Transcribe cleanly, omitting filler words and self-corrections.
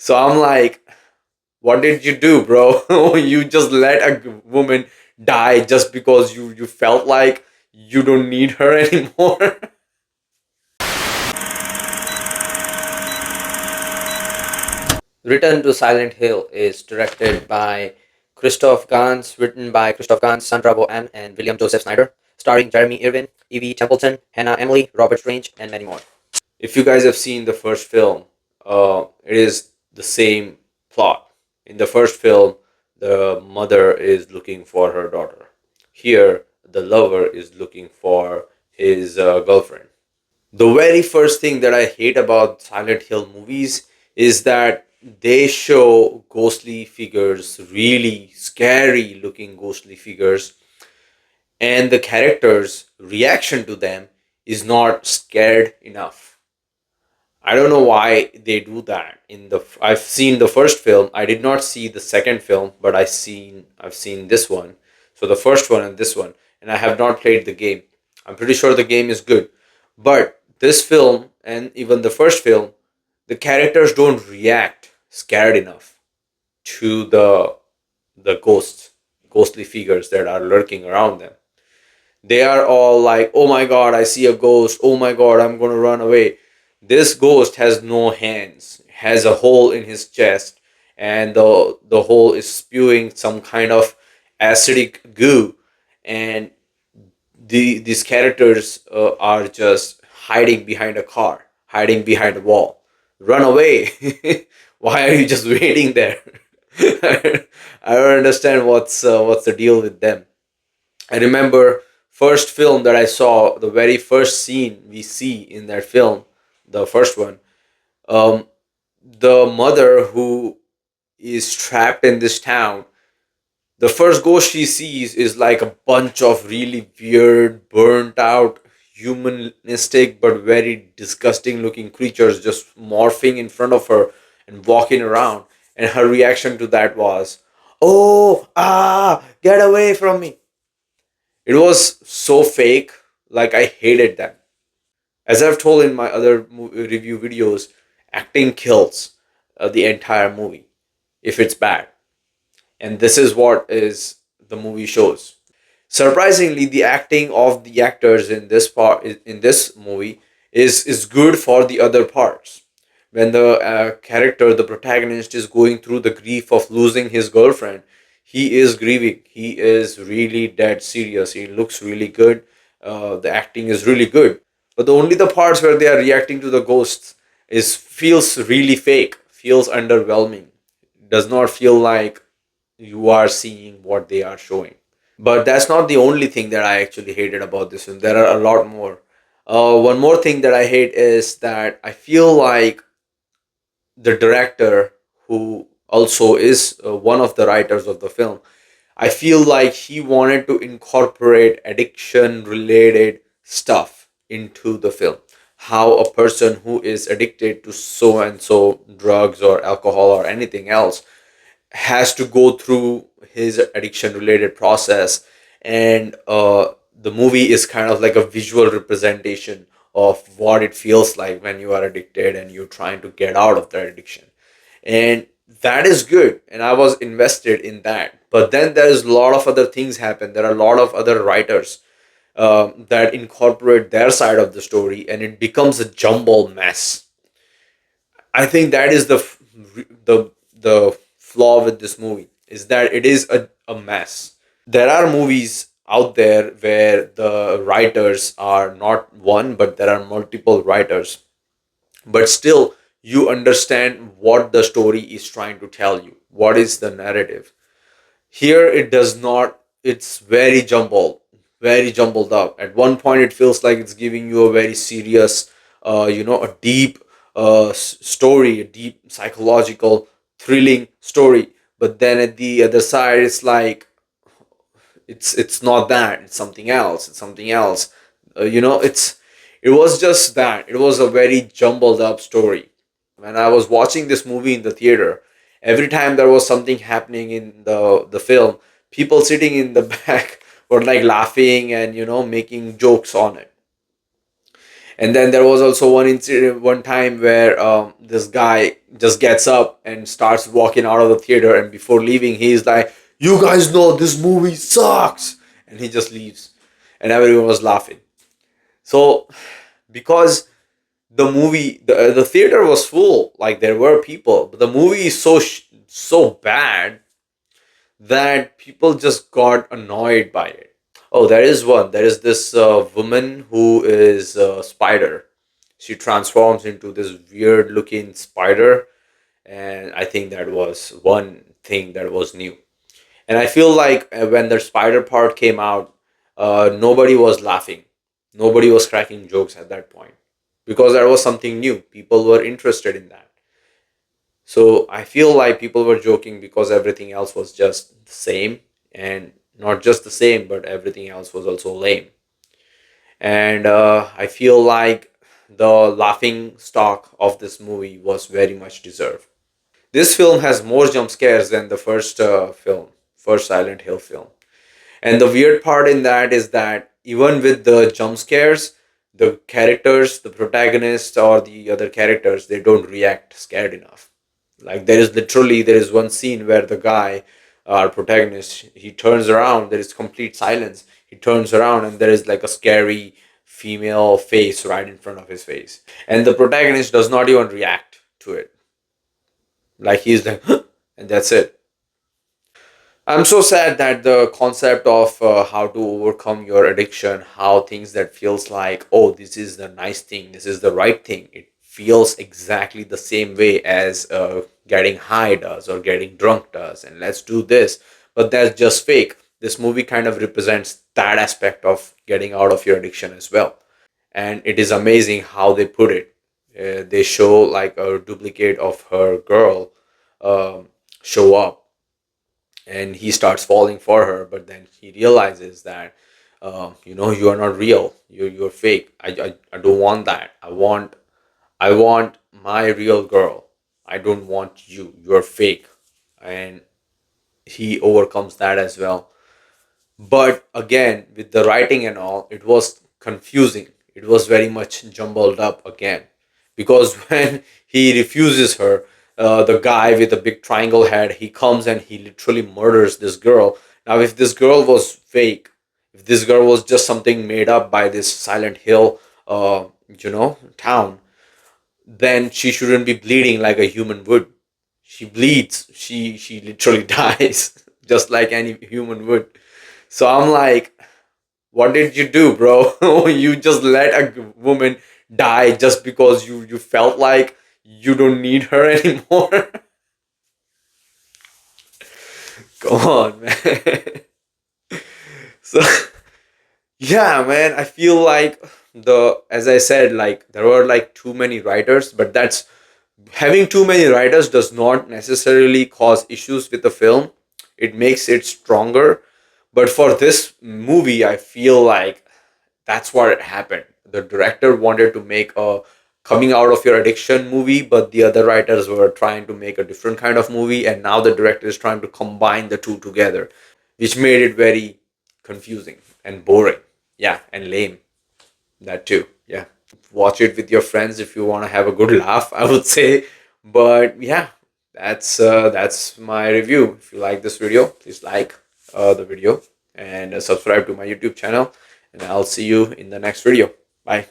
So I'm like, what did you do, bro? You just let a woman die just because you felt like you don't need her anymore. Return to Silent Hill is directed by Christoph Gans, written by Christoph Gans, Sandra Boan, and William Joseph Snyder, starring Jeremy Irvine, Evie Templeton, Hannah Emily, Robert Strange, and many more. If you guys have seen the first film, it is the same plot. In the first film, the mother is looking for her daughter. Here, the lover is looking for his girlfriend. The very first thing that I hate about Silent Hill movies is that they show ghostly figures, really scary looking ghostly figures, and the character's reaction to them is not scared enough. I don't know why they do that. I've seen the first film. I did not see the second film, but I've seen this one. So the first one and this one, and I have not played the game. I'm pretty sure the game is good. But this film and even the first film, the characters don't react scared enough to the ghostly figures that are lurking around them. They are all like, oh my god, I see a ghost. Oh my god, I'm going to run away. This ghost has no hands, has a hole in his chest, and the hole is spewing some kind of acidic goo. And these characters are just hiding behind a car, hiding behind a wall. Run away! Why are you just waiting there? I don't understand what's the deal with them. I remember first film that I saw, the very first scene we see in that film, the first one, um, the mother who is trapped in this town, the first ghost she sees is like a bunch of really weird, burnt out, humanistic but very disgusting looking creatures just morphing in front of her and walking around. And her reaction to that was, "Oh, get away from me." It was so fake, like I hated that. As I've told in my other review videos, acting kills the entire movie if it's bad. And this is what is the movie shows. Surprisingly, the acting of the actors in this movie is good for the other parts. When the character, the protagonist, is going through the grief of losing his girlfriend, he is grieving. He is really dead serious. He looks really good. The acting is really good. But only the parts where they are reacting to the ghosts is feels really fake. Feels underwhelming. Does not feel like you are seeing what they are showing. But that's not the only thing that I actually hated about this film. There are a lot more. One more thing that I hate is that I feel like the director, who also is one of the writers of the film, I feel like he wanted to incorporate addiction related stuff into the film. How a person who is addicted to so and so drugs or alcohol or anything else has to go through his addiction related process, and the movie is kind of like a visual representation of what it feels like when you are addicted and you're trying to get out of that addiction. And that is good, and I was invested in that. But then there's a lot of other things happen. There are a lot of other writers that incorporate their side of the story, and it becomes a jumble mess. I think that is the flaw with this movie, is that it is a mess. There are movies out there where the writers are not one, but there are multiple writers, but still you understand what the story is trying to tell you. What is the narrative? Here it does not. It's very jumbled up. At one point, it feels like it's giving you a very serious, a deep story, a deep psychological, thrilling story. But then at the other side, it's like it's not that. It's something else. It's something else. It was just that. It was a very jumbled up story. When I was watching this movie in the theater, every time there was something happening in the film, people sitting in the back were like laughing and making jokes on it. And then there was also one incident, one time where this guy just gets up and starts walking out of the theater, and before leaving, he's like, "You guys know this movie sucks," and he just leaves, and everyone was laughing. So because the theater was full, like there were people, but the movie is so bad that people just got annoyed by it. Oh, there is one. There is this woman who is a spider. She transforms into this weird looking spider, and I think that was one thing that was new. And I feel like when the spider part came out, nobody was laughing, nobody was cracking jokes at that point, because that was something new. People were interested in that. So I feel like people were joking because everything else was just the same, and not just the same, but everything else was also lame. And I feel like the laughing stock of this movie was very much deserved. This film has more jump scares than the first Silent Hill film. And the weird part in that is that even with the jump scares, the characters, the protagonists or the other characters, they don't react scared enough. Like there is one scene where the guy, our protagonist, he turns around, there is complete silence. He turns around and there is like a scary female face right in front of his face. And the protagonist does not even react to it. Like he's like, and that's it. I'm so sad that the concept of how to overcome your addiction, how things that feels like, oh, this is the nice thing, this is the right thing, it feels exactly the same way as getting high does or getting drunk does, and let's do this. But that's just fake. This movie kind of represents that aspect of getting out of your addiction as well. And it is amazing how they put it. They show like a duplicate of her girl show up, and he starts falling for her, but then he realizes that you are not real, you're fake. I don't want that. I want my real girl. I don't want you, you're fake. And he overcomes that as well. But again, with the writing and all, it was confusing. It was very much jumbled up again. Because when he refuses her, the guy with the big triangle head, he comes and he literally murders this girl. Now, if this girl was fake, if this girl was just something made up by this Silent Hill, town, then she shouldn't be bleeding like a human would. She bleeds. She literally dies, just like any human would. So I'm like, what did you do, bro? You just let a woman die just because you felt like you don't need her anymore. Come on, man. So yeah, man, I feel like the as I said, like there were like too many writers, but that's having too many writers does not necessarily cause issues with the film. It makes it stronger. But for this movie, I feel like that's what happened. The director wanted to make a coming out of your addiction movie, but the other writers were trying to make a different kind of movie, and now the director is trying to combine the two together, which made it very confusing and boring. Yeah, and lame. That too. Yeah. Watch it with your friends if you want to have a good laugh, I would say. But yeah, that's my review. If you like this video, please like the video and subscribe to my YouTube channel. And I'll see you in the next video. Bye.